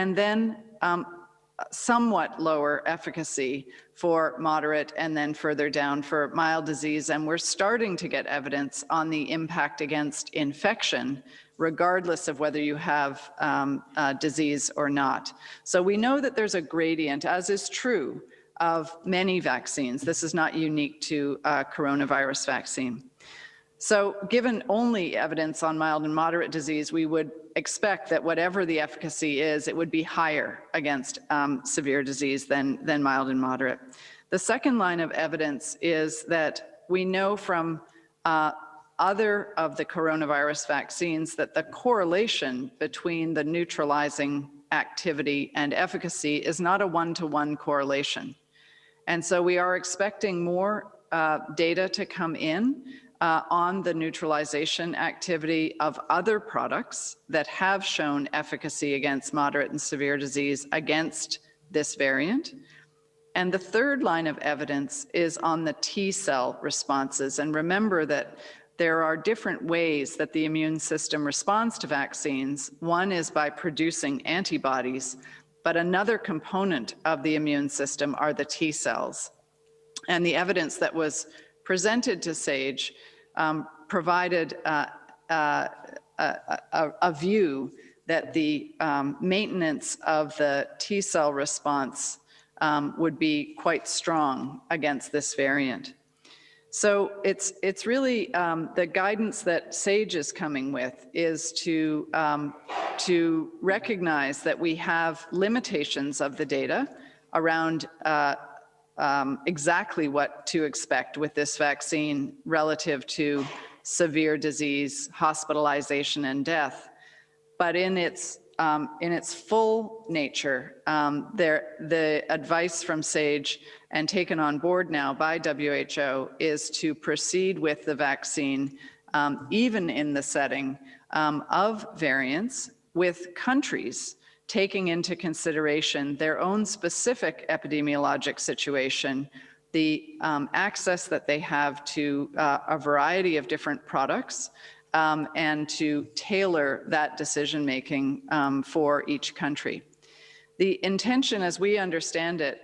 and then somewhat lower efficacy for moderate and then further down for mild disease. And we're starting to get evidence on the impact against infection, regardless of whether you have disease or not. So we know that there's a gradient, as is true of many vaccines. This is not unique to coronavirus vaccine. So given only evidence on mild and moderate disease, we would expect that whatever the efficacy is, it would be higher against severe disease than mild and moderate. The second line of evidence is that we know from other of the coronavirus vaccines that the correlation between the neutralizing activity and efficacy is not a one-to-one correlation. And so we are expecting more data to come in on the neutralization activity of other products that have shown efficacy against moderate and severe disease against this variant. And the third line of evidence is on the T cell responses. And remember that there are different ways that the immune system responds to vaccines. One is by producing antibodies, but another component of the immune system are the T cells. And the evidence that was presented to SAGE provided a view that the maintenance of the T cell response would be quite strong against this variant. So it's really the guidance that SAGE is coming with is to recognize that we have limitations of the data around exactly what to expect with this vaccine relative to severe disease, hospitalization, and death. But in its full nature, the advice from SAGE and taken on board now by WHO is to proceed with the vaccine, even in the setting of variants, with countries taking into consideration their own specific epidemiologic situation, the access that they have to a variety of different products, and to tailor that decision-making for each country. The intention, as we understand it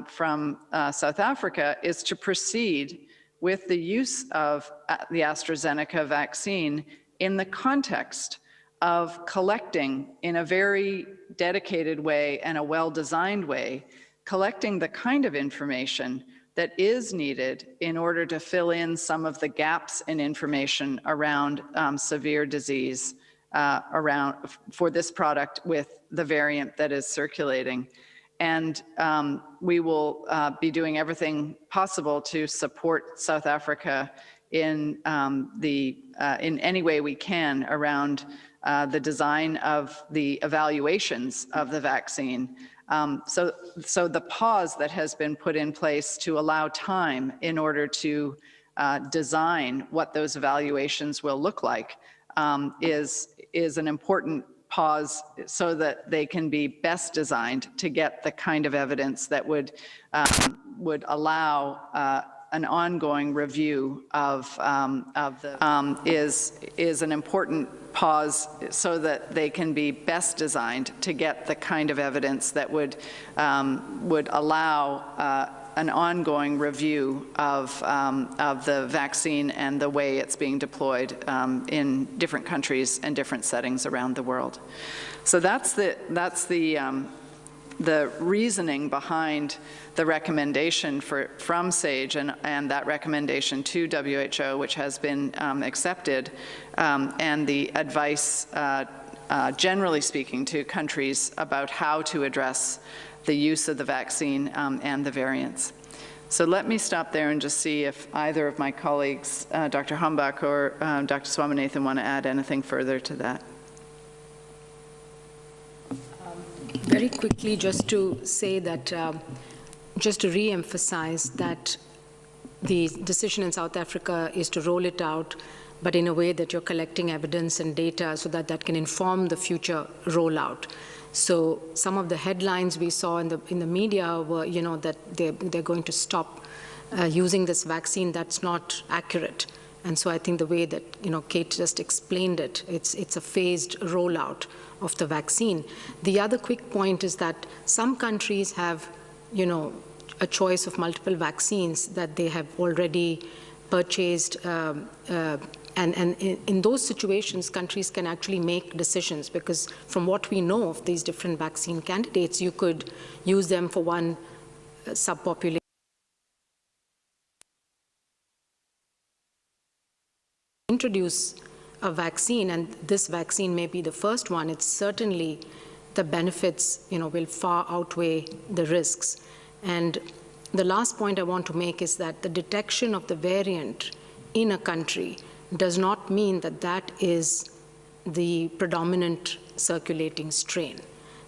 from South Africa, is to proceed with the use of the AstraZeneca vaccine in the context of collecting in a very dedicated way and a well-designed way, collecting the kind of information that is needed in order to fill in some of the gaps in information around severe disease for this product with the variant that is circulating. And we will be doing everything possible to support South Africa in any way we can around the design of the evaluations of the vaccine. So the pause that has been put in place to allow time in order to design what those evaluations will look like is an important pause so that they can be best designed to get the kind of evidence that would allow an ongoing review of the is an important pause so that they can be best designed to get the kind of evidence that would allow an ongoing review of the vaccine and the way it's being deployed in different countries and different settings around the world. So that's the reasoning behind the recommendation from SAGE and that recommendation to WHO, which has been accepted, and the advice, generally speaking, to countries about how to address the use of the vaccine and the variants. So let me stop there and just see if either of my colleagues, Dr. Humbach or Dr. Swaminathan, want to add anything further to that. Very quickly, just to say that, just to re-emphasize that the decision in South Africa is to roll it out, but in a way that you're collecting evidence and data so that that can inform the future rollout. So some of the headlines we saw in the media were, you know, that they're going to stop using this vaccine. That's not accurate. And so I think the way that, Kate just explained it, it's a phased rollout of the vaccine. The other quick point is that some countries have, a choice of multiple vaccines that they have already purchased, and in those situations, countries can actually make decisions, because from what we know of these different vaccine candidates, you could use them for one subpopulation. Introduce a vaccine, and this vaccine may be the first one. It's certainly the benefits, will far outweigh the risks. And the last point I want to make is that the detection of the variant in a country does not mean that that is the predominant circulating strain.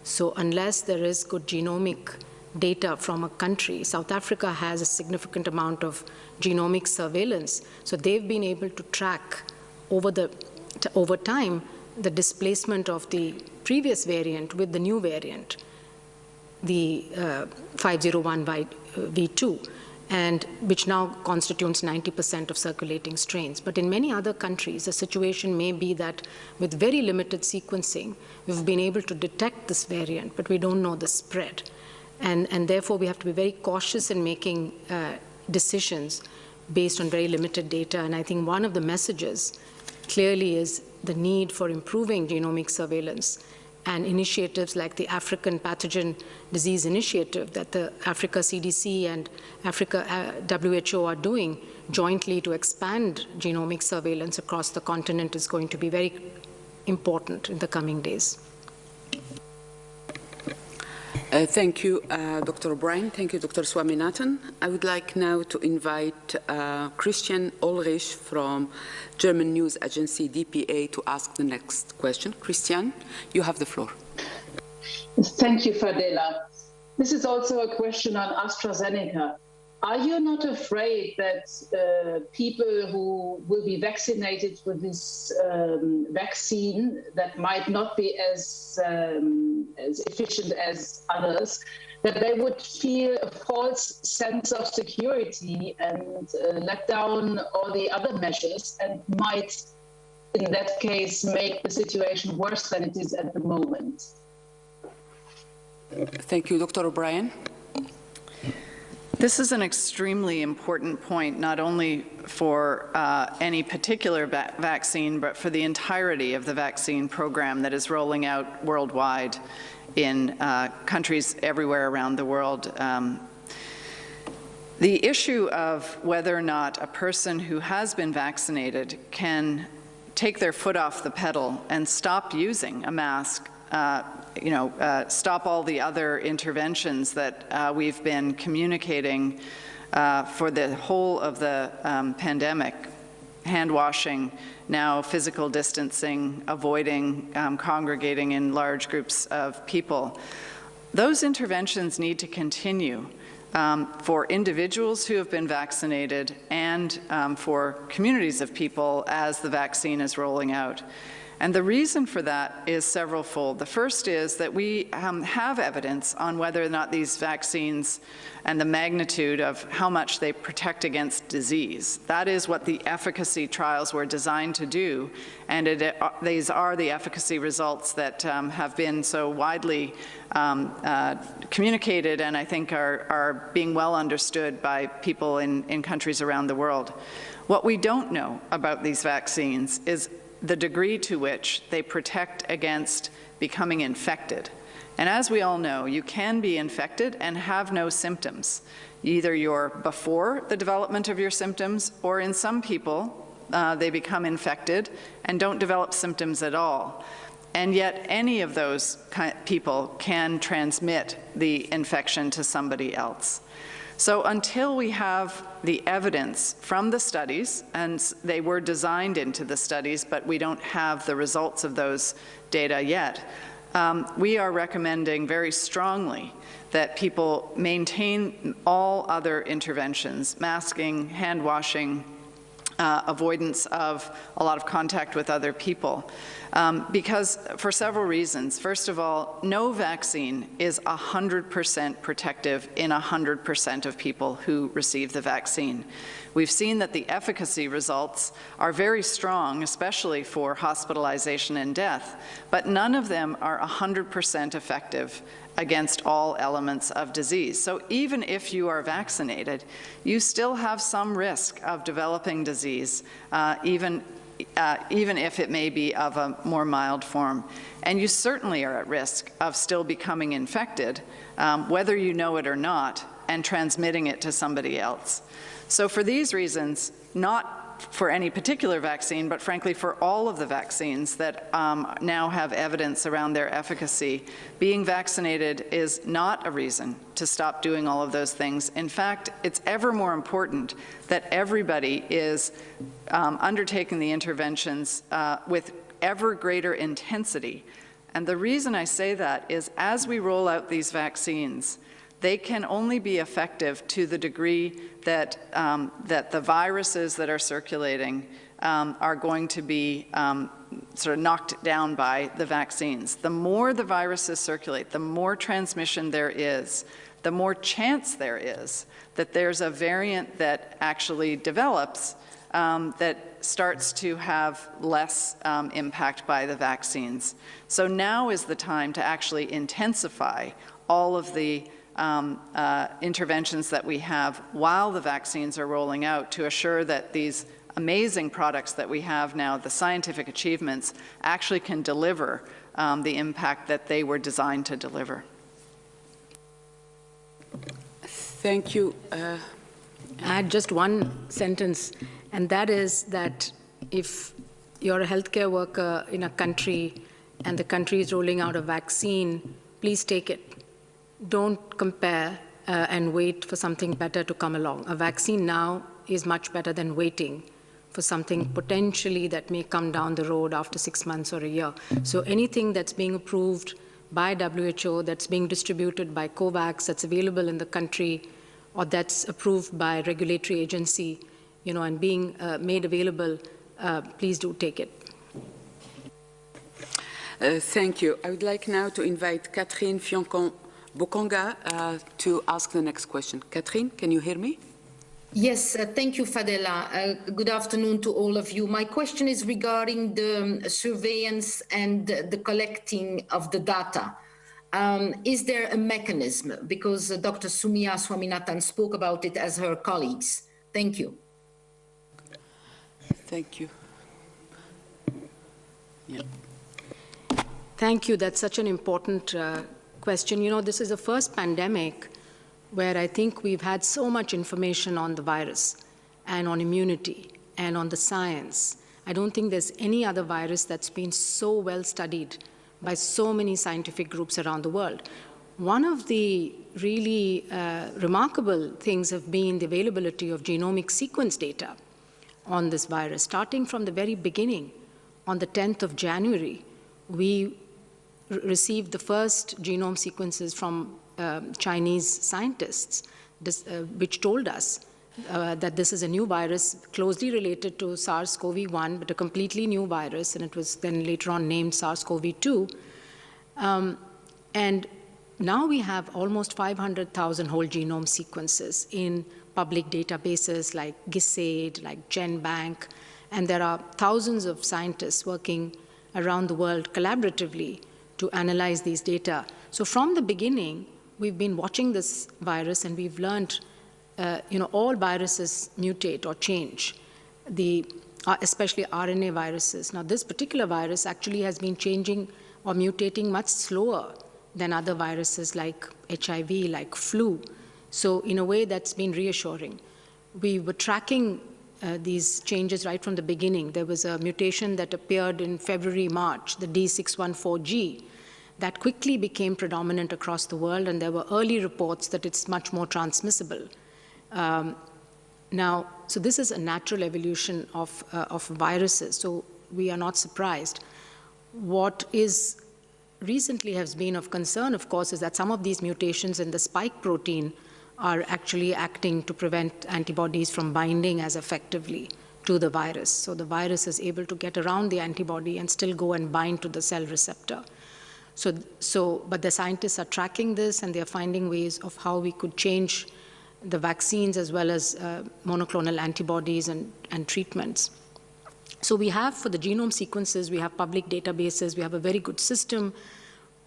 So unless there is good genomic data from a country, South Africa has a significant amount of genomic surveillance. So they've been able to track over time the displacement of the previous variant with the new variant, the 501V2, and which now constitutes 90% of circulating strains. But in many other countries, the situation may be that with very limited sequencing, we've been able to detect this variant, but we don't know the spread. And therefore, we have to be very cautious in making decisions based on very limited data. And I think one of the messages clearly is the need for improving genomic surveillance and initiatives like the African Pathogen Disease Initiative that the Africa CDC and Africa WHO are doing jointly to expand genomic surveillance across the continent is going to be very important in the coming days. Thank you, Dr. O'Brien. Thank you, Dr. Swaminathan. I would like now to invite Christian Ulrich from German news agency DPA to ask the next question. Christian, you have the floor. Thank you, Fadela. This is also a question on AstraZeneca. Are you not afraid that people who will be vaccinated with this vaccine that might not be as efficient as others, that they would feel a false sense of security and let down all the other measures and might, in that case, make the situation worse than it is at the moment? Thank you. Dr. O'Brien. This is an extremely important point, not only for any particular vaccine, but for the entirety of the vaccine program that is rolling out worldwide in countries everywhere around the world. The issue of whether or not a person who has been vaccinated can take their foot off the pedal and stop using a mask, stop all the other interventions that we've been communicating for the whole of the pandemic, hand washing, now physical distancing, avoiding congregating in large groups of people. Those interventions need to continue for individuals who have been vaccinated and for communities of people as the vaccine is rolling out. And the reason for that is several-fold. The first is that we have evidence on whether or not these vaccines and the magnitude of how much they protect against disease. That is what the efficacy trials were designed to do, and these are the efficacy results that have been so widely communicated and I think are being well understood by people in countries around the world. What we don't know about these vaccines is the degree to which they protect against becoming infected. And as we all know, you can be infected and have no symptoms. Either you're before the development of your symptoms, or in some people, they become infected and don't develop symptoms at all. And yet any of those people can transmit the infection to somebody else. So until we have the evidence from the studies, and they were designed into the studies, but we don't have the results of those data yet, we are recommending very strongly that people maintain all other interventions, masking, hand washing, avoidance of a lot of contact with other people. Because for several reasons. First of all, no vaccine is 100% protective in 100% of people who receive the vaccine. We've seen that the efficacy results are very strong, especially for hospitalization and death, but none of them are 100% effective against all elements of disease. So even if you are vaccinated, you still have some risk of developing disease, even if it may be of a more mild form. And you certainly are at risk of still becoming infected, whether you know it or not, and transmitting it to somebody else. So for these reasons, not for any particular vaccine, but frankly for all of the vaccines that now have evidence around their efficacy, being vaccinated is not a reason to stop doing all of those things. In fact, it's ever more important that everybody is undertaking the interventions with ever greater intensity. And the reason I say that is as we roll out these vaccines, they can only be effective to the degree that, that the viruses that are circulating are going to be sort of knocked down by the vaccines. The more the viruses circulate, the more transmission there is, the more chance there is that there's a variant that actually develops that starts to have less impact by the vaccines. So now is the time to actually intensify all of the interventions that we have while the vaccines are rolling out to assure that these amazing products that we have now, the scientific achievements, actually can deliver the impact that they were designed to deliver. Thank you. I had just one sentence, and that is that if you're a healthcare worker in a country and the country is rolling out a vaccine, please take it. Don't compare and wait for something better to come along. A vaccine now is much better than waiting for something potentially that may come down the road after 6 months or a year. So anything that's being approved by WHO, that's being distributed by Kovacs, that's available in the country, or that's approved by regulatory agency, you know, and being made available, please do take it. Thank you. I would like now to invite Catherine Fioncon-Bokonga to ask the next question. Catherine, can you hear me? Yes, thank you, Fadela. Good afternoon to all of you. My question is regarding the surveillance and the collecting of the data. Is there a mechanism? Because Dr. Soumya Swaminathan spoke about it as her colleagues. Thank you. Thank you. Yeah. Thank you. That's such an important question. You know, this is the first pandemic where I think we've had so much information on the virus and on immunity and on the science. I don't think there's any other virus that's been so well studied by so many scientific groups around the world. One of the really remarkable things have been the availability of genomic sequence data on this virus. Starting from the very beginning, on the 10th of January, we received the first genome sequences from Chinese scientists, which told us that this is a new virus closely related to SARS-CoV-1, but a completely new virus, and it was then later on named SARS-CoV-2. And now we have almost 500,000 whole genome sequences in public databases like GISAID, like GenBank, and there are thousands of scientists working around the world collaboratively to analyze these data. So from the beginning, we've been watching this virus, and we've learned, all viruses mutate or change, especially RNA viruses. Now, this particular virus actually has been changing or mutating much slower than other viruses like HIV, like flu. So in a way, that's been reassuring. We were tracking these changes right from the beginning. There was a mutation that appeared in February, March, the D614G, that quickly became predominant across the world, and there were early reports that it's much more transmissible. So this is a natural evolution of viruses, so we are not surprised. What is recently has been of concern, of course, is that some of these mutations in the spike protein are actually acting to prevent antibodies from binding as effectively to the virus. So the virus is able to get around the antibody and still go and bind to the cell receptor. But the scientists are tracking this, and they're finding ways of how we could change the vaccines as well as monoclonal antibodies and treatments. So we have, for the genome sequences, we have public databases, we have a very good system.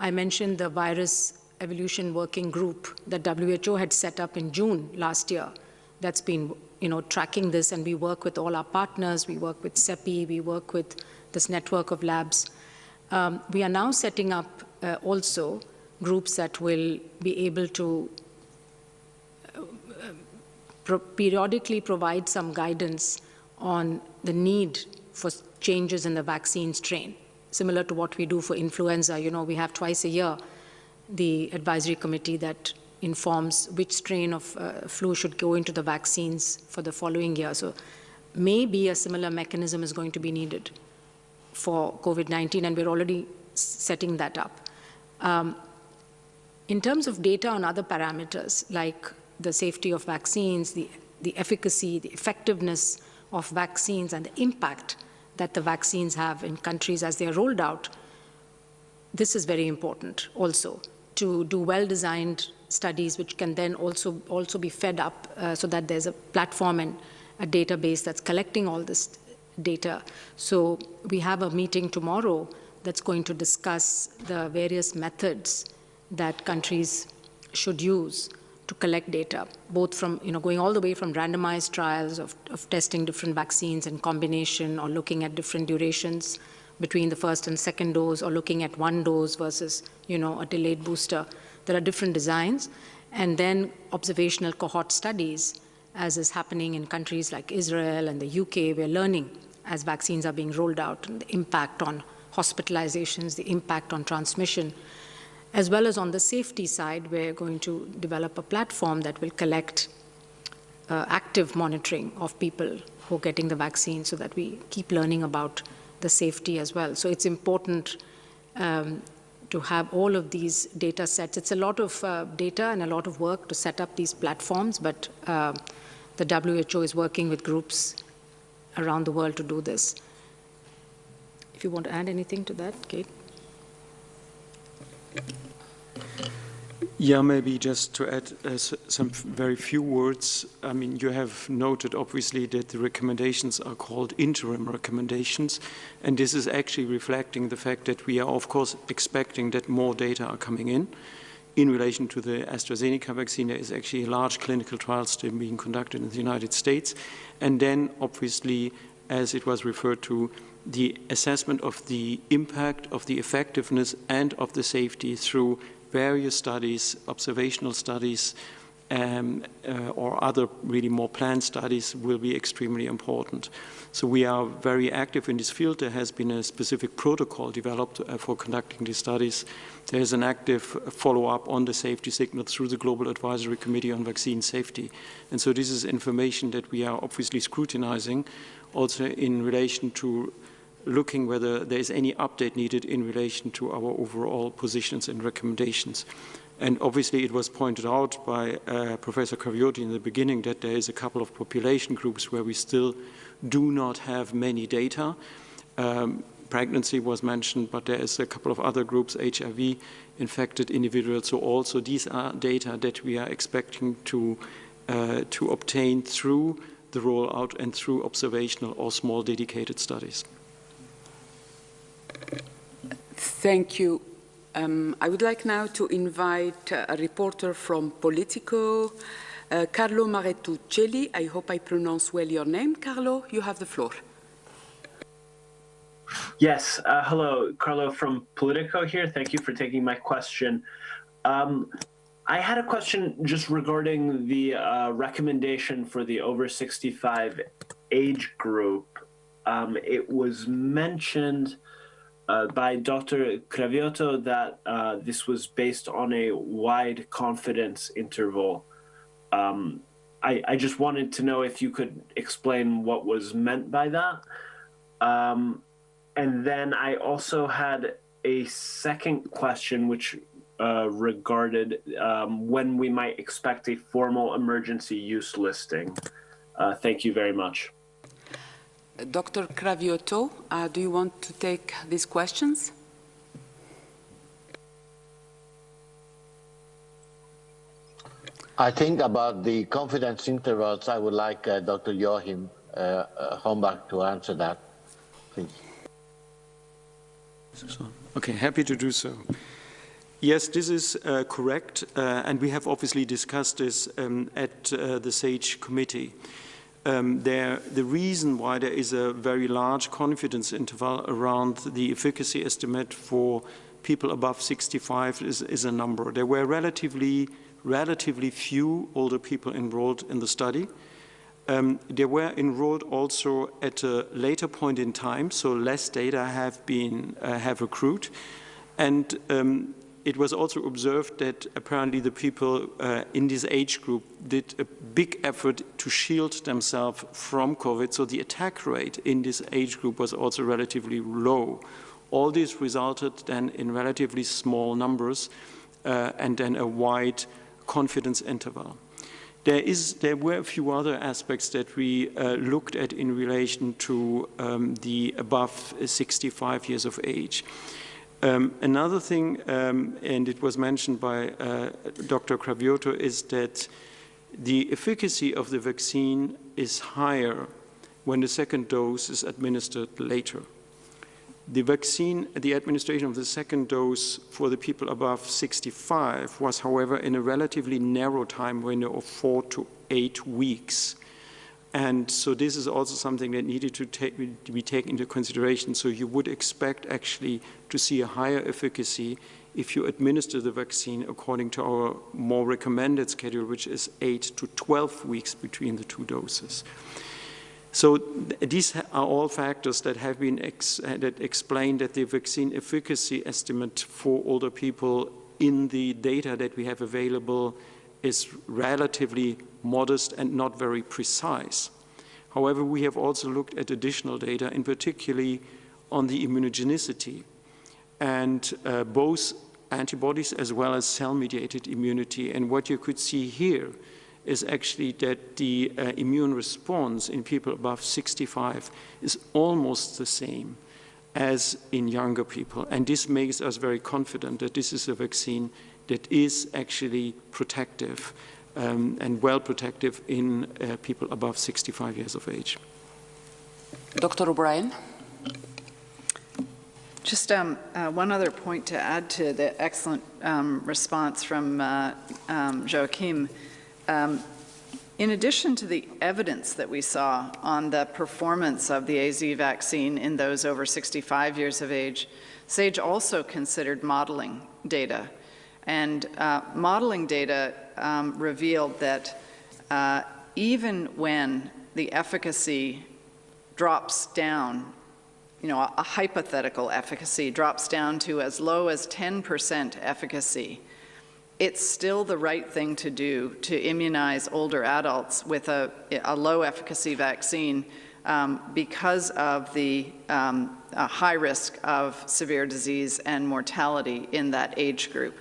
I mentioned the virus evolution working group that WHO had set up in June last year. That's been, tracking this, and we work with all our partners. We work with CEPI, we work with this network of labs. We are now setting up also groups that will be able to periodically provide some guidance on the need for changes in the vaccine strain, similar to what we do for influenza. We have twice a year the advisory committee that informs which strain of flu should go into the vaccines for the following year. So maybe a similar mechanism is going to be needed for COVID-19, and we're already setting that up. In terms of data on other parameters, like the safety of vaccines, the efficacy, the effectiveness of vaccines, and the impact that the vaccines have in countries as they are rolled out, this is very important also, to do well-designed studies which can then also be fed up so that there's a platform and a database that's collecting all this data. So we have a meeting tomorrow that's going to discuss the various methods that countries should use to collect data, both from, going all the way from randomized trials of testing different vaccines in combination, or looking at different durations between the first and second dose, or looking at one dose versus, a delayed booster. There are different designs, and then observational cohort studies, as is happening in countries like Israel and the UK. We're learning as vaccines are being rolled out, and the impact on hospitalizations, the impact on transmission, as well as on the safety side. We're going to develop a platform that will collect active monitoring of people who are getting the vaccine, so that we keep learning about the safety as well. So it's important to have all of these data sets. It's a lot of data and a lot of work to set up these platforms, but the WHO is working with groups around the world to do this. If you want to add anything to that, Kate? Yeah, maybe just to add some very few words. I mean, you have noted, obviously, that the recommendations are called interim recommendations, and this is actually reflecting the fact that we are, of course, expecting that more data are coming in. In relation to the AstraZeneca vaccine, there is actually a large clinical trial still being conducted in the United States. And then, obviously, as it was referred to, the assessment of the impact, of the effectiveness, and of the safety through various studies, observational studies, or other really more planned studies will be extremely important. So we are very active in this field. There has been a specific protocol developed for conducting these studies. There is an active follow-up on the safety signal through the Global Advisory Committee on Vaccine Safety. And so this is information that we are obviously scrutinizing, also in relation to looking whether there is any update needed in relation to our overall positions and recommendations. And obviously it was pointed out by Professor Caviotti in the beginning that there is a couple of population groups where we still do not have many data. Pregnancy was mentioned, but there is a couple of other groups, HIV-infected individuals. So also these are data that we are expecting to obtain through the rollout and through observational or small dedicated studies. Thank you. I would like now to invite a reporter from Politico, Carlo Maretuccelli. I hope I pronounce well your name. Carlo, you have the floor. Yes, hello, Carlo from Politico here. Thank you for taking my question. I had a question just regarding the recommendation for the over 65 age group. It was mentioned by Dr. Cravioto that this was based on a wide confidence interval. I just wanted to know if you could explain what was meant by that. And then I also had a second question, which regarded when we might expect a formal emergency use listing. Thank you very much. Dr. Cravioto, do you want to take these questions? I think about the confidence intervals, I would like Dr. Joachim Hombach to answer that, please. Okay, happy to do so. Yes, this is correct, and we have obviously discussed this at the SAGE committee. The reason why there is a very large confidence interval around the efficacy estimate for people above 65 is a number. There were relatively few older people enrolled in the study. They were enrolled also at a later point in time, so less data have accrued. And it was also observed that apparently the people in this age group did a big effort to shield themselves from COVID, so the attack rate in this age group was also relatively low. All this resulted then in relatively small numbers and then a wide confidence interval. There were a few other aspects that we looked at in relation to the above 65 years of age. Another thing, and it was mentioned by Dr. Cravioto, is that the efficacy of the vaccine is higher when the second dose is administered later. The administration of the second dose for the people above 65 was, however, in a relatively narrow time window of 4 to 8 weeks. And so this is also something that needed to be taken into consideration. So you would expect actually to see a higher efficacy if you administer the vaccine according to our more recommended schedule, which is 8 to 12 weeks between the two doses. So these are all factors that have been that explain that the vaccine efficacy estimate for older people in the data that we have available is relatively modest and not very precise. However, we have also looked at additional data, in particularly on the immunogenicity, and both antibodies as well as cell-mediated immunity. And what you could see here is actually that the immune response in people above 65 is almost the same as in younger people. And this makes us very confident that this is a vaccine that is actually protective and well protective in people above 65 years of age. Dr. O'Brien? Just one other point to add to the excellent response from Joachim. In addition to the evidence that we saw on the performance of the AZ vaccine in those over 65 years of age, SAGE also considered modeling data. And modeling data revealed that even when the efficacy drops down, a hypothetical efficacy drops down to as low as 10% efficacy, it's still the right thing to do to immunize older adults with a low efficacy vaccine because of the high risk of severe disease and mortality in that age group.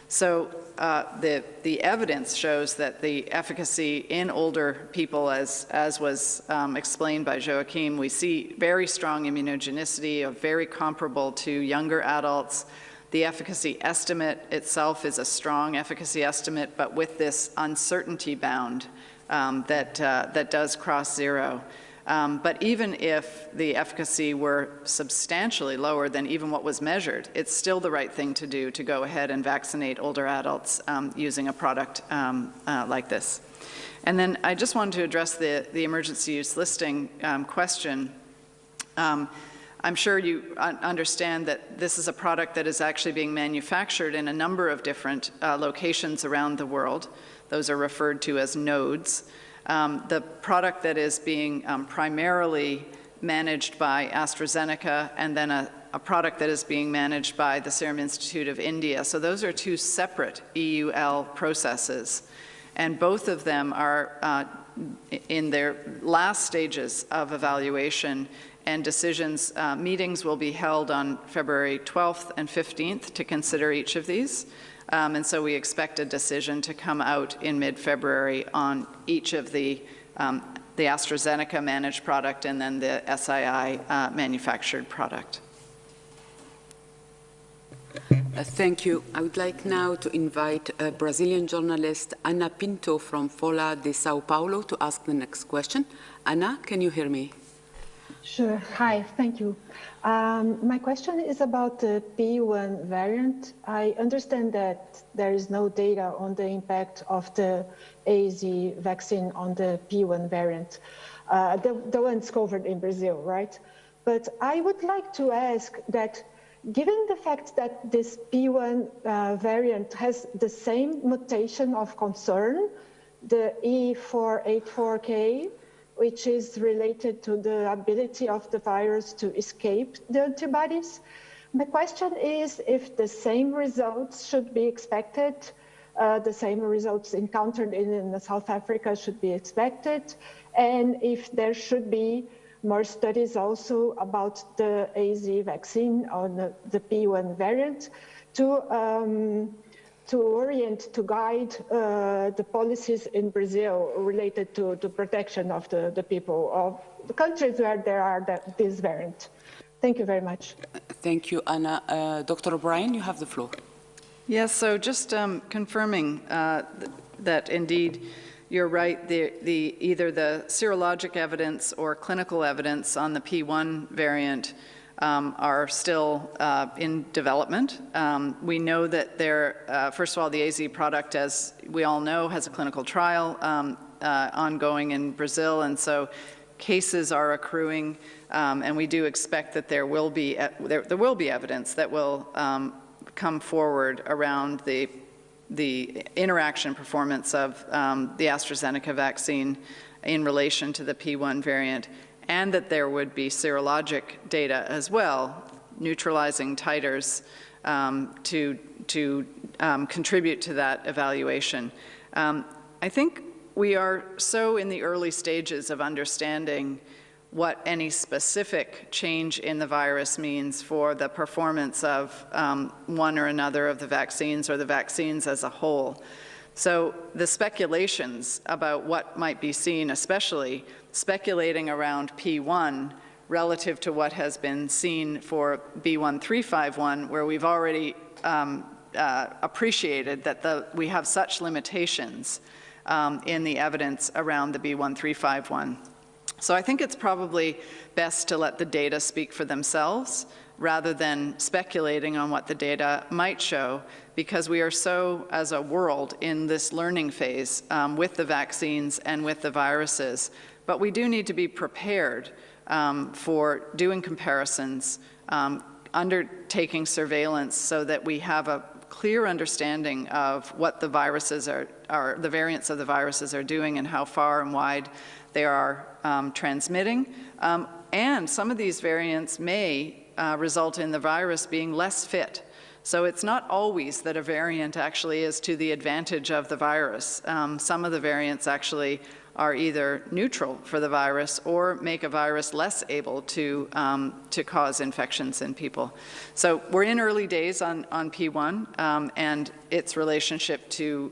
So the evidence shows that the efficacy in older people, as was explained by Joachim, we see very strong immunogenicity, very comparable to younger adults. The efficacy estimate itself is a strong efficacy estimate, but with this uncertainty bound that does cross zero. But even if the efficacy were substantially lower than even what was measured, it's still the right thing to do to go ahead and vaccinate older adults using a product like this. And then I just wanted to address the emergency use listing question. I'm sure you understand that this is a product that is actually being manufactured in a number of different locations around the world. Those are referred to as nodes. The product that is being primarily managed by AstraZeneca, and then a product that is being managed by the Serum Institute of India. So those are two separate EUL processes. And both of them are in their last stages of evaluation, and decisions, meetings will be held on February 12th and 15th to consider each of these. And so we expect a decision to come out in mid-February on each of the the AstraZeneca managed product and then the SII manufactured product. Thank you. I would like now to invite Brazilian journalist Ana Pinto from Folha de Sao Paulo to ask the next question. Ana, can you hear me? Sure. Hi, thank you. My question is about the P1 variant. I understand that there is no data on the impact of the AZ vaccine on the P1 variant, the ones covered in Brazil, right? But I would like to ask that, given the fact that this P1 variant has the same mutation of concern, the E484K, which is related to the ability of the virus to escape the antibodies. My question is if the same results should be expected, the same results encountered in South Africa should be expected, and if there should be more studies also about the AZ vaccine on the P1 variant to orient, to guide the policies in Brazil related to the protection of the people of the countries where there are this variant. Thank you very much. Thank you, Anna. Dr. O'Brien, you have the floor. Yes, so just confirming that indeed you're right, either the serologic evidence or clinical evidence on the P1 variant are still in development. We know that first of all, the AZ product, as we all know, has a clinical trial ongoing in Brazil, and so cases are accruing, and we do expect that there will be evidence that will come forward around the interaction performance of the AstraZeneca vaccine in relation to the P1 variant, and that there would be serologic data as well, neutralizing titers to contribute to that evaluation. I think we are so in the early stages of understanding what any specific change in the virus means for the performance of one or another of the vaccines or the vaccines as a whole. So the speculations about what might be seen, especially speculating around P1 relative to what has been seen for B1351, where we've already appreciated that we have such limitations in the evidence around the B1351. So I think it's probably best to let the data speak for themselves rather than speculating on what the data might show, because we are so, as a world, in this learning phase with the vaccines and with the viruses. But we do need to be prepared for doing comparisons, undertaking surveillance so that we have a clear understanding of what the viruses the variants of the viruses are doing and how far and wide they are transmitting. And some of these variants may result in the virus being less fit. So it's not always that a variant actually is to the advantage of the virus. Some of the variants actually are either neutral for the virus or make a virus less able to cause infections in people. So we're in early days on P1 and its relationship to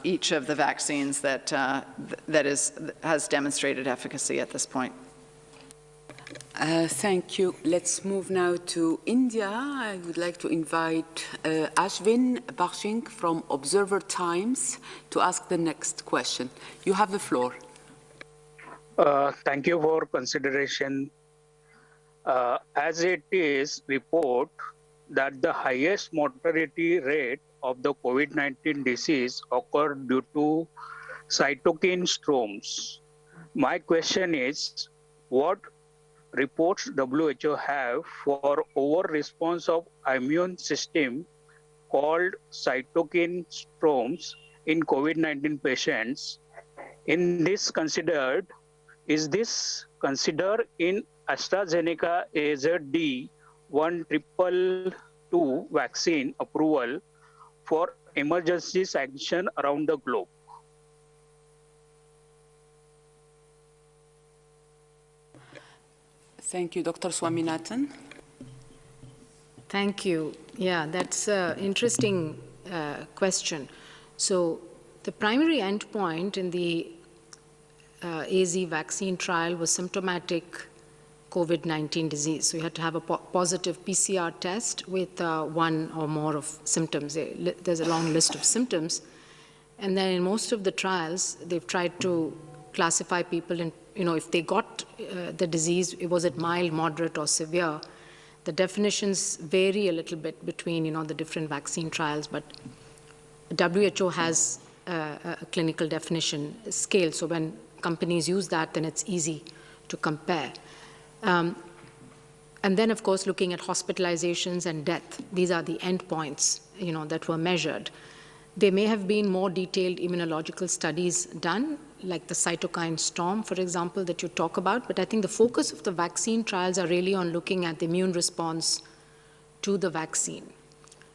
each of the vaccines that has demonstrated efficacy at this point. Thank you. Let's move now to India. I would like to invite Ashwin Bharsingh from Observer Times to ask the next question. You have the floor. Thank you for consideration. As it is report that the highest mortality rate of the COVID-19 disease occurred due to cytokine storms. My question is, what reports WHO have for over-response of immune system called cytokine storms in COVID-19 patients? Is this considered in AstraZeneca AZ-1222 vaccine approval for emergency sanction around the globe? Thank you. Dr. Swaminathan. Thank you. Yeah, that's an interesting question. So the primary endpoint in the AZ vaccine trial was symptomatic COVID-19 disease. So you had to have a positive PCR test with one or more of symptoms. There's a long list of symptoms. And then in most of the trials, they've tried to classify people in, if they got the disease, was it mild, moderate, or severe? The definitions vary a little bit between, the different vaccine trials, but WHO has a clinical definition scale. So when companies use that, then it's easy to compare. And then, of course, looking at hospitalizations and death. These are the endpoints, that were measured. There may have been more detailed immunological studies done, like the cytokine storm, for example, that you talk about. But I think the focus of the vaccine trials are really on looking at the immune response to the vaccine,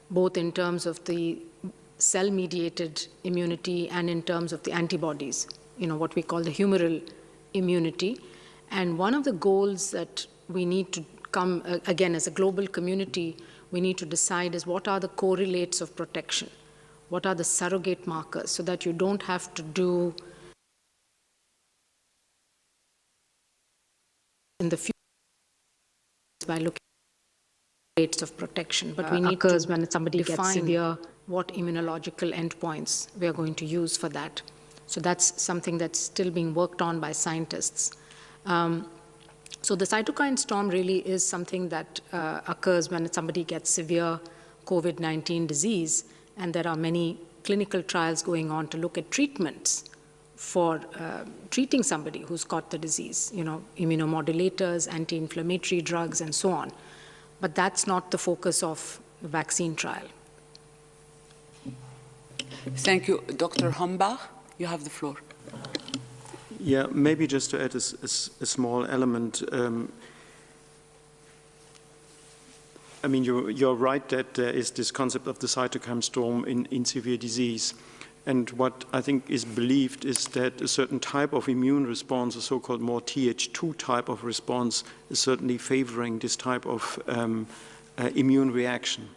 both in terms of the cell-mediated immunity and in terms of the antibodies, what we call the humoral immunity. And one of the goals that we need to come, again, as a global community, we need to decide is what are the correlates of protection? What are the surrogate markers so that you don't have to do in the future by looking at rates of protection. But we need to when somebody gets severe, what immunological endpoints we are going to use for that. So that's something that's still being worked on by scientists. So the cytokine storm really is something that occurs when somebody gets severe COVID-19 disease, and there are many clinical trials going on to look at treatments for treating somebody who's got the disease, immunomodulators, anti-inflammatory drugs, and so on. But that's not the focus of the vaccine trial. Thank you. Dr. Hombach, you have the floor. Yeah, maybe just to add a small element. I mean, you're right that there is this concept of the cytokine storm in severe disease. And what I think is believed is that a certain type of immune response, a so-called more Th2 type of response, is certainly favoring this type of immune reaction.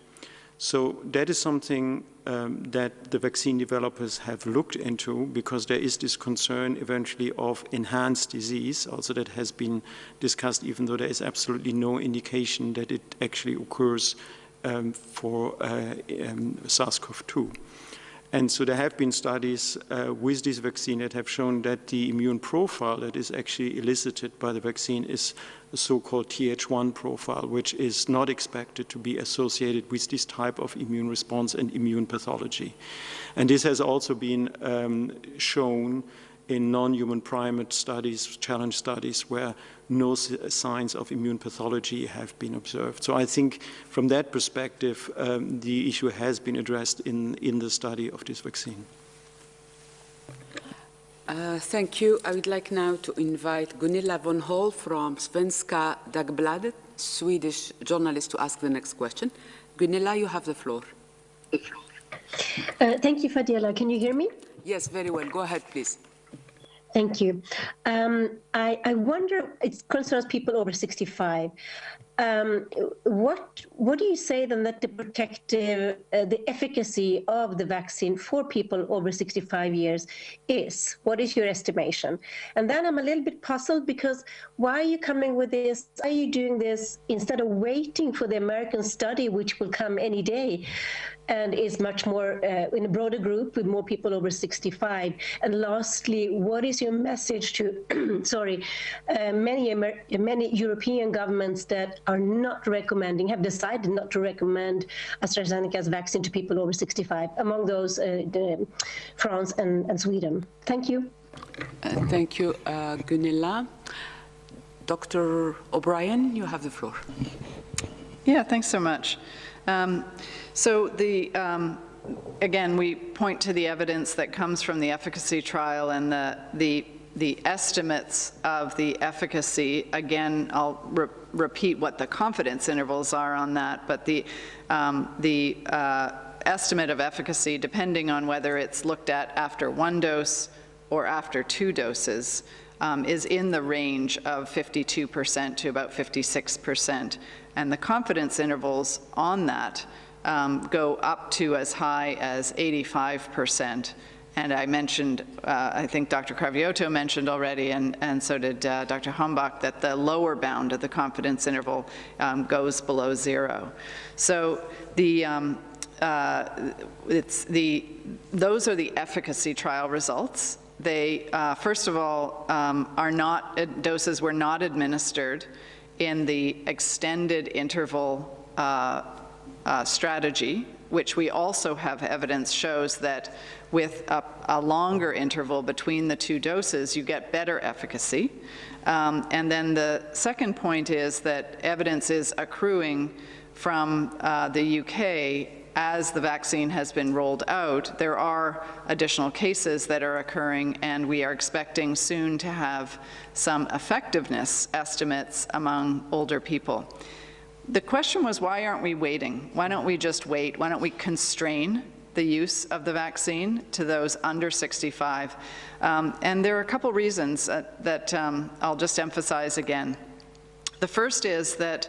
So that is something that the vaccine developers have looked into, because there is this concern eventually of enhanced disease, also that has been discussed, even though there is absolutely no indication that it actually occurs for SARS-CoV-2. And so there have been studies with this vaccine that have shown that the immune profile that is actually elicited by the vaccine is a so-called Th1 profile, which is not expected to be associated with this type of immune response and immune pathology. And this has also been shown in non-human primate studies, challenge studies, where no signs of immune pathology have been observed. So I think from that perspective, the issue has been addressed in the study of this vaccine. Thank you. I would like now to invite Gunilla von Hall from Svenska Dagbladet, Swedish journalist, to ask the next question. Gunilla, you have the floor. Thank you, Fadela. Can you hear me? Yes, very well. Go ahead, please. Thank you. I wonder, it concerns people over 65. What do you say then that the efficacy of the vaccine for people over 65 years is? What is your estimation? And then I'm a little bit puzzled, because why are you coming with this? Why are you doing this instead of waiting for the American study, which will come any day and is much more in a broader group with more people over 65? And lastly, what is your message to many European governments that are not recommending, have decided not to recommend AstraZeneca's vaccine to people over 65, among those France and Sweden? Thank you. Thank you, Gunilla. Dr. O'Brien, you have the floor. Yeah, thanks so much. Again, we point to the evidence that comes from the efficacy trial and the estimates of the efficacy. Again, I'll repeat what the confidence intervals are on that, but the estimate of efficacy, depending on whether it's looked at after 1 dose or after 2 doses, is in the range of 52% to about 56%. And the confidence intervals on that go up to as high as 85%. And I mentioned, I think Dr. Cravioto mentioned already, and so did Dr. Hombach, that the lower bound of the confidence interval goes below 0. So those are the efficacy trial results. They, first of all, doses were not administered in the extended interval strategy, which we also have evidence shows that with a longer interval between the 2 doses, you get better efficacy. And then the second point is that evidence is accruing from the UK as the vaccine has been rolled out. There are additional cases that are occurring, and we are expecting soon to have some effectiveness estimates among older people. The question was, why aren't we waiting? Why don't we just wait? Why don't we constrain the use of the vaccine to those under 65? And there are a couple reasons that I'll just emphasize again. The first is that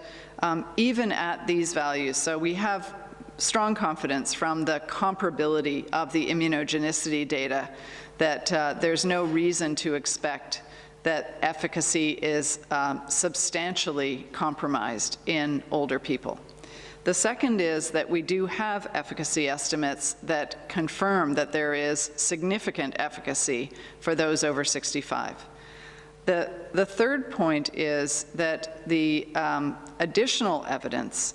even at these values, so we have strong confidence from the comparability of the immunogenicity data that there's no reason to expect that efficacy is substantially compromised in older people. The second is that we do have efficacy estimates that confirm that there is significant efficacy for those over 65. The third point is that the additional evidence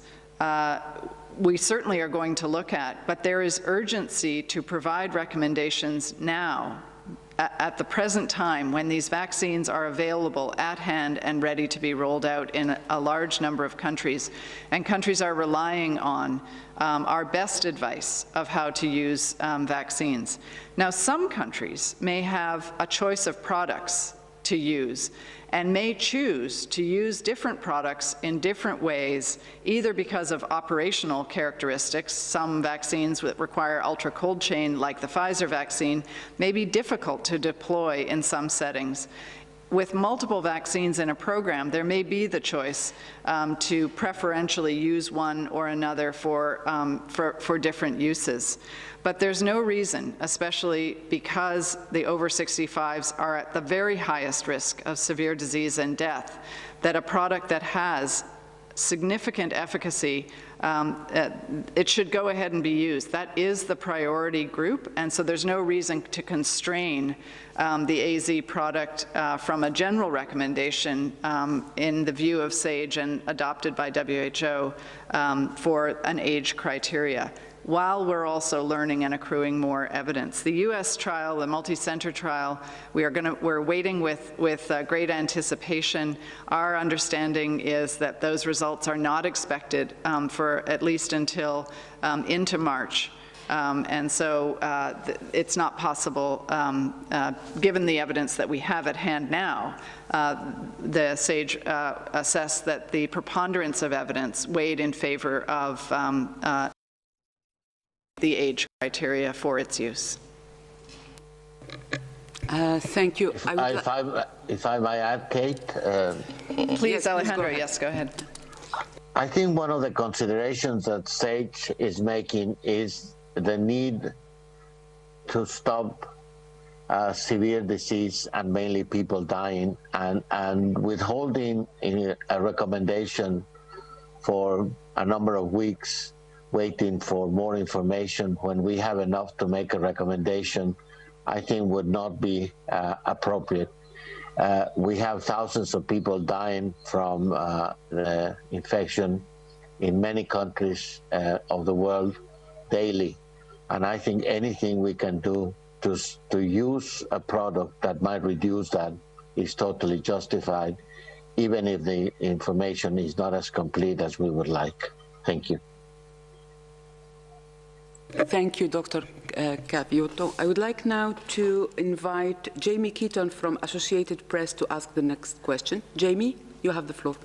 we certainly are going to look at, but there is urgency to provide recommendations now, at the present time, when these vaccines are available at hand and ready to be rolled out in a large number of countries, and countries are relying on our best advice of how to use vaccines. Now, some countries may have a choice of products to use and may choose to use different products in different ways, either because of operational characteristics. Some vaccines that require ultra-cold chain, like the Pfizer vaccine, may be difficult to deploy in some settings. With multiple vaccines in a program, there may be the choice to preferentially use one or another for different uses. But there's no reason, especially because the over 65s are at the very highest risk of severe disease and death, that a product that has significant efficacy, it should go ahead and be used. That is the priority group, and so there's no reason to constrain the AZ product from a general recommendation in the view of SAGE and adopted by WHO for an age criteria, while we're also learning and accruing more evidence. The US trial, the multi-center trial, we're waiting with great anticipation. Our understanding is that those results are not expected for at least until into March. And so it's not possible, given the evidence that we have at hand now, the SAGE assessed that the preponderance of evidence weighed in favor of the age criteria for its use. Thank you. If I may add, Kate. Please, yes, Alejandro, please yes, go ahead. I think one of the considerations that SAGE is making is the need to stop severe disease and mainly people dying, and withholding a recommendation for a number of weeks, waiting for more information when we have enough to make a recommendation, I think would not be appropriate. We have thousands of people dying from the infection in many countries of the world daily. And I think anything we can do to use a product that might reduce that is totally justified, even if the information is not as complete as we would like. Thank you. Thank you, Dr. Cravioto. I would like now to invite Jamie Keaton from Associated Press to ask the next question. Jamie, you have the floor.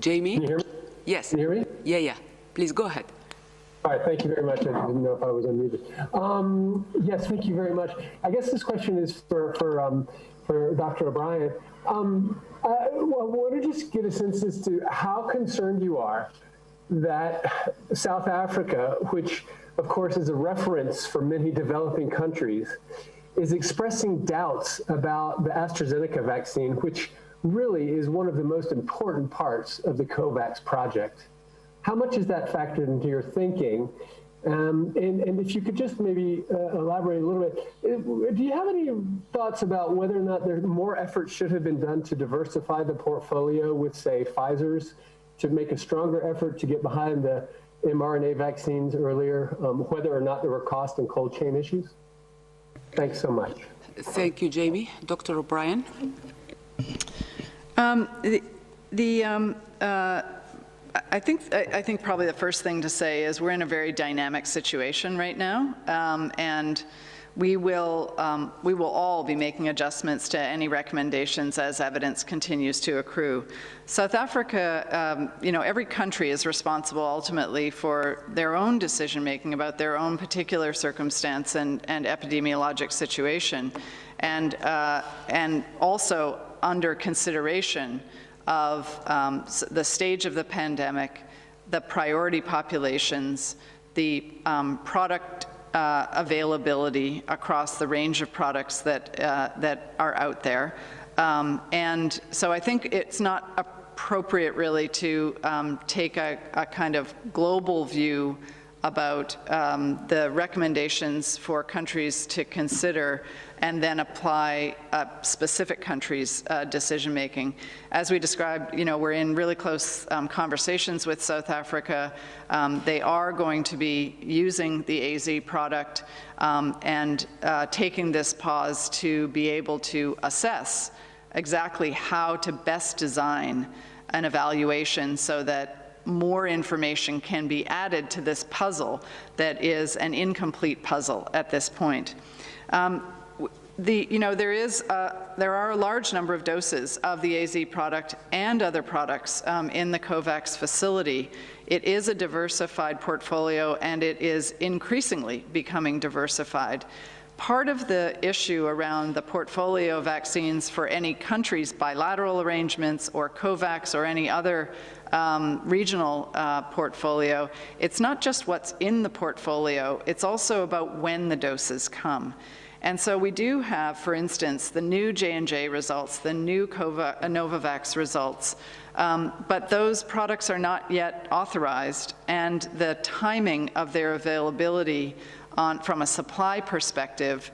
Jamie? Can you hear me? Yes. Can you hear me? Yeah. Please go ahead. All right, thank you very much. I didn't know if I was unmuted. Yes, thank you very much. I guess this question is for Dr. O'Brien. I want to just get a sense as to how concerned you are that South Africa, which of course is a reference for many developing countries, is expressing doubts about the AstraZeneca vaccine, which really is one of the most important parts of the Kovacs project. How much is that factored into your thinking? And if you could just maybe elaborate a little bit, do you have any thoughts about whether or not more effort should have been done to diversify the portfolio with, say, Pfizer's, to make a stronger effort to get behind the mRNA vaccines earlier, whether or not there were cost and cold chain issues? Thanks so much. Thank you, Jamie. Dr. O'Brien? I think probably the first thing to say is we're in a very dynamic situation right now, and we will all be making adjustments to any recommendations as evidence continues to accrue. South Africa, every country is responsible ultimately for their own decision-making about their own particular circumstance and epidemiologic situation, and also under consideration of the stage of the pandemic, the priority populations, the product availability across the range of products that are out there. And so I think it's not appropriate really to take a kind of global view about the recommendations for countries to consider and then apply specific countries' decision-making. As we described, we're in really close conversations with South Africa. They are going to be using the AZ product and taking this pause to be able to assess exactly how to best design an evaluation so that more information can be added to this puzzle that is an incomplete puzzle at this point. There are a large number of doses of the AZ product and other products in the Kovacs facility. It is a diversified portfolio, and it is increasingly becoming diversified. Part of the issue around the portfolio vaccines for any country's bilateral arrangements or Kovacs or any other regional portfolio, it's not just what's in the portfolio, it's also about when the doses come. And so we do have, for instance, the new J&J results, the new Novavax results, but those products are not yet authorized, and the timing of their availability from a supply perspective,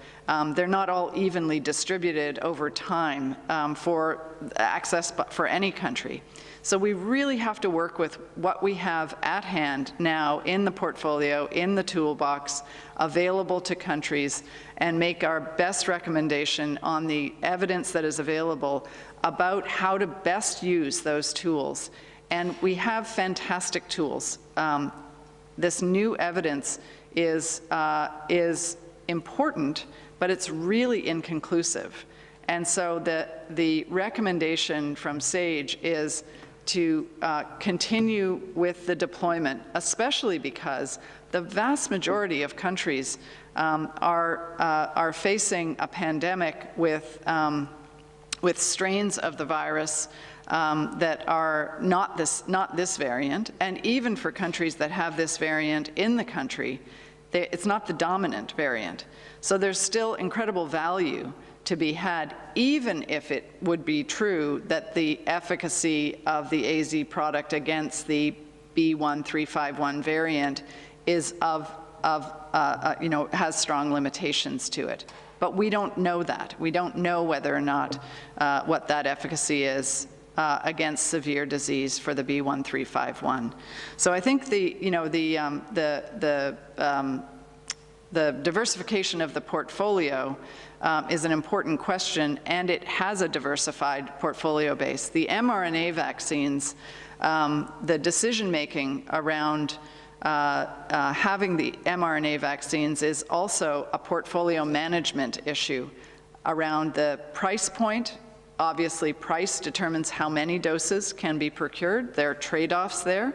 they're not all evenly distributed over time for access for any country. So we really have to work with what we have at hand now in the portfolio, in the toolbox, available to countries, and make our best recommendation on the evidence that is available about how to best use those tools. And we have fantastic tools. This new evidence is important, but it's really inconclusive. And so the recommendation from SAGE is to continue with the deployment, especially because the vast majority of countries are facing a pandemic with strains of the virus that are not this variant, and even for countries that have this variant in the country, it's not the dominant variant. So there's still incredible value to be had, even if it would be true that the efficacy of the AZ product against the B.1.351 variant is has strong limitations to it. But we don't know that. We don't know whether or not what that efficacy is against severe disease for the B.1.351. So I think the diversification of the portfolio is an important question, and it has a diversified portfolio base. The mRNA vaccines, the decision-making around having the mRNA vaccines is also a portfolio management issue around the price point. Obviously, price determines how many doses can be procured. There are trade-offs there.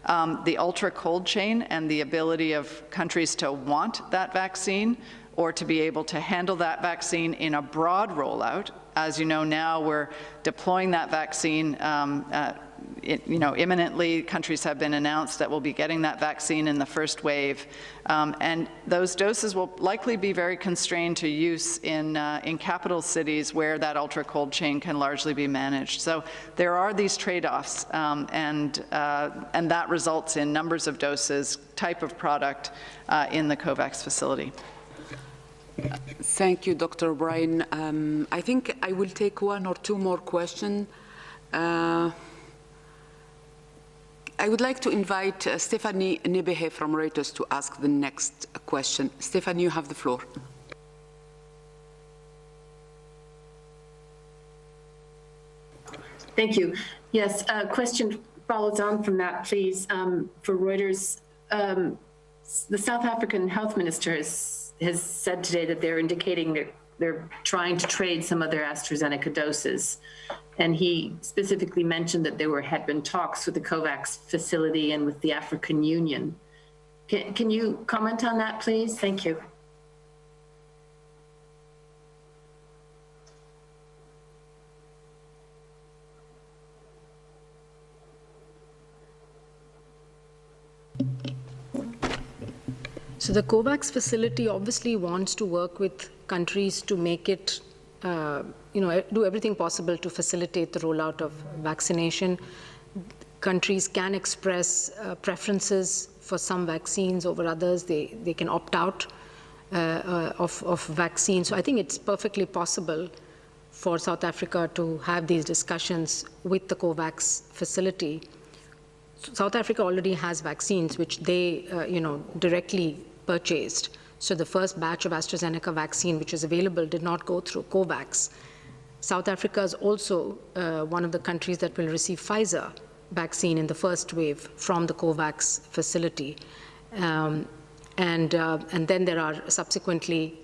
The ultra-cold chain and the ability of countries to want that vaccine or to be able to handle that vaccine in a broad rollout. As you know, now we're deploying that vaccine imminently, countries have been announced that will be getting that vaccine in the first wave. And those doses will likely be very constrained to use in capital cities where that ultra-cold chain can largely be managed. So there are these trade-offs, and that results in numbers of doses, type of product in the Kovacs facility. Thank you, Dr. O'Brien. I think I will take one or two more questions. I would like to invite Stephanie Nebehe from Reuters to ask the next question. Stephanie, you have the floor. Thank you. Yes, a question follows on from that, please, for Reuters. The South African health minister has said today that they're indicating that they're trying to trade some of their AstraZeneca doses. And he specifically mentioned that there had been talks with the Kovacs facility and with the African Union. Can you comment on that, please? Thank you. So the Kovacs facility obviously wants to work with countries to make it, do everything possible to facilitate the rollout of vaccination. Countries can express preferences for some vaccines over others. They can opt out of vaccines. So I think it's perfectly possible for South Africa to have these discussions with the Kovacs facility. South Africa already has vaccines which they, directly purchased. So the first batch of AstraZeneca vaccine which is available did not go through Kovacs. South Africa is also one of the countries that will receive Pfizer vaccine in the first wave from the Kovacs facility. And then there are subsequently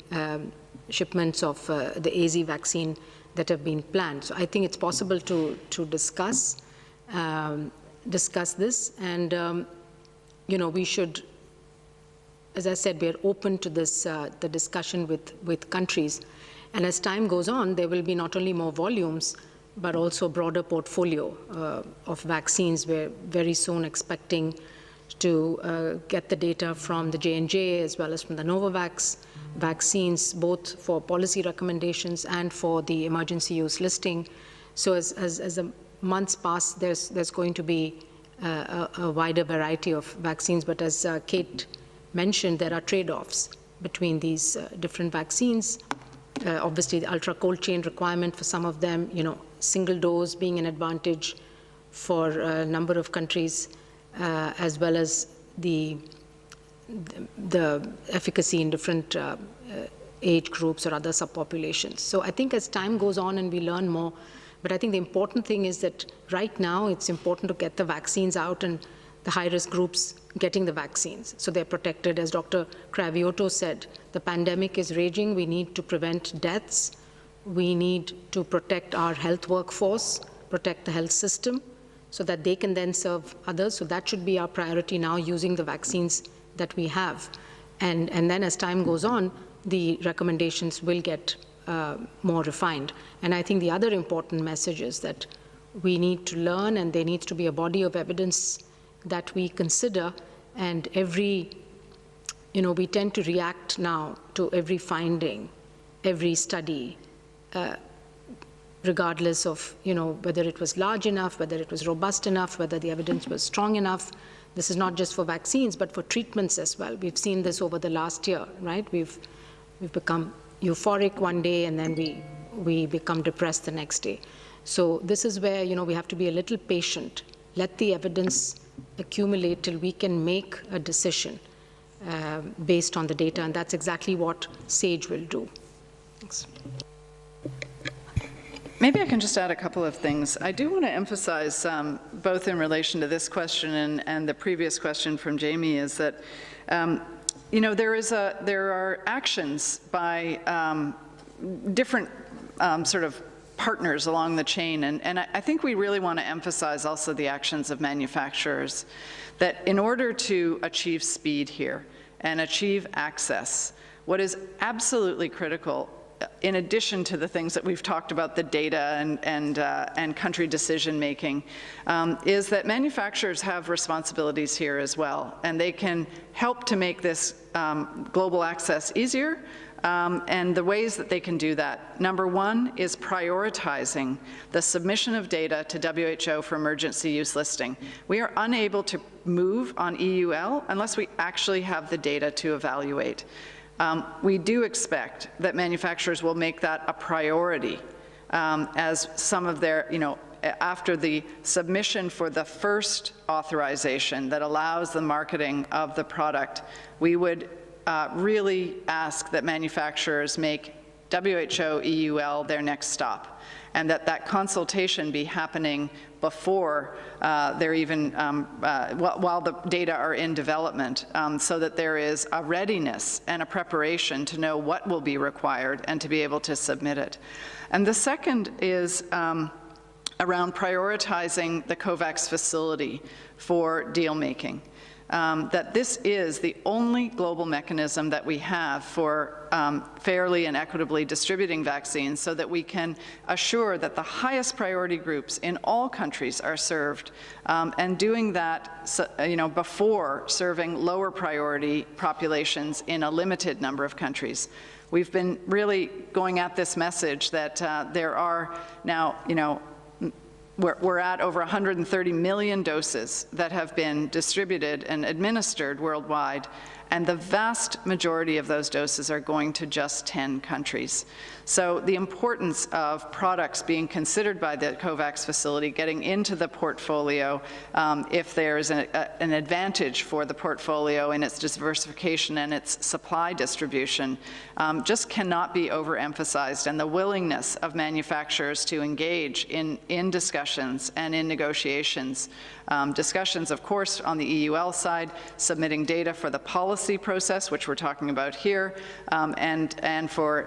shipments of the AZ vaccine that have been planned. So I think it's possible to discuss this, and we should, as I said, we are open to this the discussion with countries, and as time goes on, there will be not only more volumes but also a broader portfolio of vaccines. We're very soon expecting to get the data from the J&J as well as from the Novavax vaccines, both for policy recommendations and for the emergency use listing. So as the months pass, there's going to be a wider variety of vaccines. But as Kate mentioned, there are trade-offs between these different vaccines. Obviously, the ultra-cold chain requirement for some of them, single dose being an advantage for a number of countries, as well as the efficacy in different age groups or other subpopulations. So I think as time goes on and we learn more, but I think the important thing is that right now it's important to get the vaccines out and the high-risk groups getting the vaccines so they're protected. As Dr. Cravioto said, the pandemic is raging. We need to prevent deaths. We need to protect our health workforce, protect the health system, so that they can then serve others. So that should be our priority now, using the vaccines that we have. And then as time goes on, the recommendations will get more refined. And I think the other important message is that we need to learn, and there needs to be a body of evidence that we consider, and we tend to react now to every finding, every study, regardless of, whether it was large enough, whether it was robust enough, whether the evidence was strong enough. This is not just for vaccines, but for treatments as well. We've seen this over the last year, right? We've become euphoric one day, and then we become depressed the next day. So this is where, we have to be a little patient. Let the evidence accumulate till we can make a decision based on the data, and that's exactly what SAGE will do. Thanks. Maybe I can just add a couple of things. I do want to emphasize, both in relation to this question and the previous question from Jamie, is that there are actions by different sort of partners along the chain, and I think we really want to emphasize also the actions of manufacturers, that in order to achieve speed here and achieve access, what is absolutely critical in addition to the things that we've talked about, the data and country decision making, is that manufacturers have responsibilities here as well, and they can help to make this global access easier. And the ways that they can do that, number one is prioritizing the submission of data to WHO for emergency use listing. We are unable to move on EUL unless we actually have the data to evaluate. We do expect that manufacturers will make that a priority as some of their, after the submission for the first authorization that allows the marketing of the product, we would really ask that manufacturers make WHO EUL their next stop, and that consultation be happening before they're even, while the data are in development, so that there is a readiness and a preparation to know what will be required and to be able to submit it. And the second is around prioritizing the Kovacs facility for deal making. That this is the only global mechanism that we have for fairly and equitably distributing vaccines, so that we can assure that the highest priority groups in all countries are served, and doing that before serving lower priority populations in a limited number of countries. We've been really going at this message that there are now, we're at over 130 million doses that have been distributed and administered worldwide, and the vast majority of those doses are going to just 10 countries. So the importance of products being considered by the Kovacs facility, getting into the portfolio, if there's an advantage for the portfolio in its diversification and its supply distribution, just cannot be overemphasized. And the willingness of manufacturers to engage in discussions and in negotiations. Discussions, of course, on the EUL side, submitting data for the policy process, which we're talking about here, and for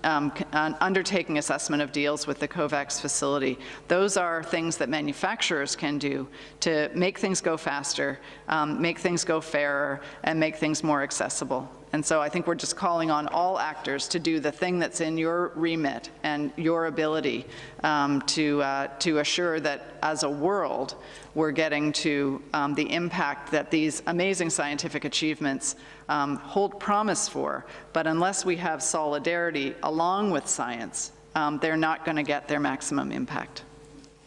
undertaking assessment of deals with the Kovacs facility. Those are things that manufacturers can do to make things go faster, make things go fairer, and make things more accessible. And so I think we're just calling on all actors to do the thing that's in your remit and your ability to assure that as a world we're getting to the impact that these amazing scientific achievements hold promise for. But unless we have solidarity along with science, they're not going to get their maximum impact.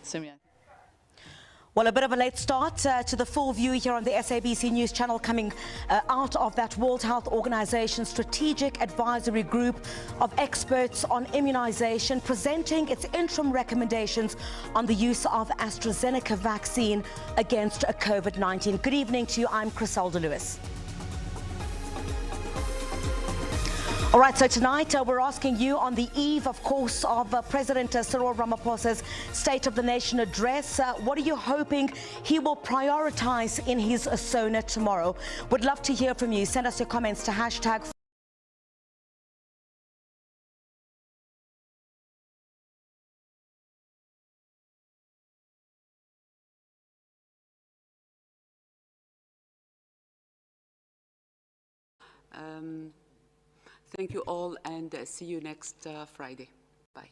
Simya. Well, a bit of a late start to the full view here on the SABC News Channel, coming out of that World Health Organization Strategic Advisory Group of experts on immunization, presenting its interim recommendations on the use of AstraZeneca vaccine against COVID-19. Good evening to you. I'm Criselda Lewis. All right, so tonight we're asking you, on the eve, of course, of President Cyril Ramaphosa's State of the Nation address, what are you hoping he will prioritize in his SONA tomorrow? Would love to hear from you. Send us your comments to hashtag Thank you all, and see you next Friday. Bye.